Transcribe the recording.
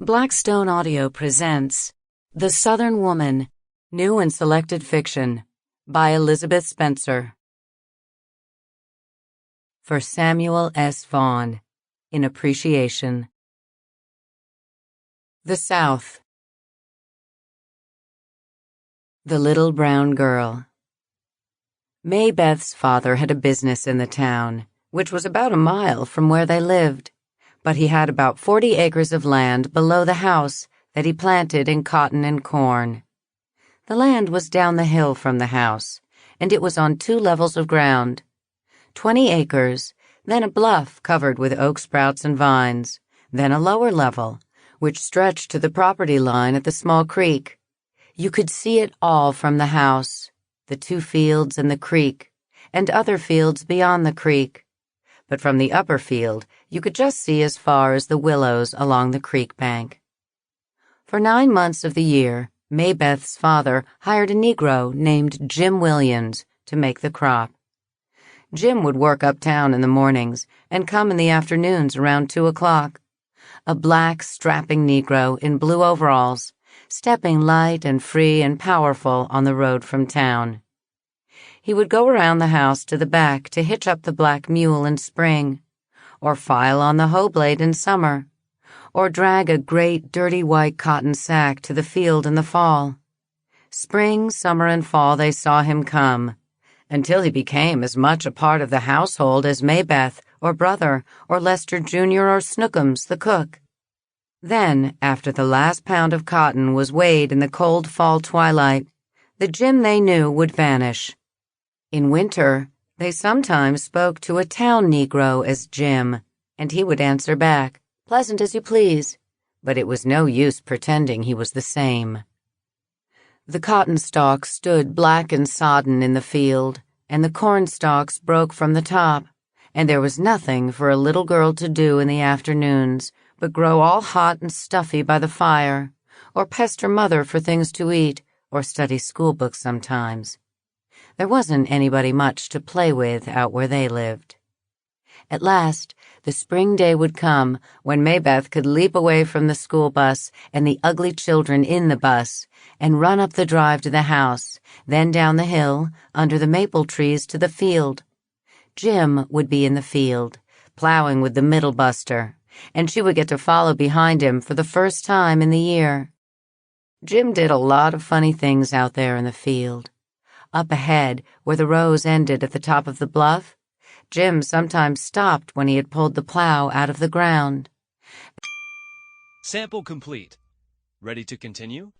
Blackstone Audio presents The Southern Woman, New and Selected Fiction by Elizabeth Spencer. For Samuel S. Vaughan, in appreciation. The South. The Little Brown Girl. Maybeth's father had a business in the town, which was about a mile from where they lived. But he had about 40 acres of land below the house that he planted in cotton and corn. The land was down the hill from the house, and it was on 2 levels of ground. 20 acres, then a bluff covered with oak sprouts and vines, then a lower level, which stretched to the property line at the small creek. You could see it all from the house, the 2 fields and the creek, and other fields beyond the creek. But from the upper field, you could just see as far as the willows along the creek bank. For 9 months of the year, Maybeth's father hired a Negro named Jim Williams to make the crop. Jim would work uptown in the mornings and come in the afternoons around 2 o'clock. A black, strapping Negro in blue overalls, stepping light and free and powerful on the road from town. He would go around the house to the back to hitch up the black mule in spring, or file on the hoe blade in summer, or drag a great, dirty white cotton sack to the field in the fall. Spring, summer, and fall they saw him come, until he became as much a part of the household as Maybeth, or brother, or Lester Jr., or Snookums, the cook. Then, after the last pound of cotton was weighed in the cold fall twilight, the Jim they knew would vanish. In winter, they sometimes spoke to a town Negro as Jim, and he would answer back, "Pleasant as you please," but it was no use pretending he was the same. The cotton stalks stood black and sodden in the field, and the corn stalks broke from the top, and there was nothing for a little girl to do in the afternoons but grow all hot and stuffy by the fire, or pester mother for things to eat, or study school books sometimes. There wasn't anybody much to play with out where they lived. At last, the spring day would come when Maybeth could leap away from the school bus and the ugly children in the bus and run up the drive to the house, then down the hill, under the maple trees to the field. Jim would be in the field, plowing with the middle buster, and she would get to follow behind him for the first time in the year. Jim did a lot of funny things out there in the field. Up ahead, where the rows ended at the top of the bluff, Jim sometimes stopped when he had pulled the plow out of the ground. Sample complete. Ready to continue?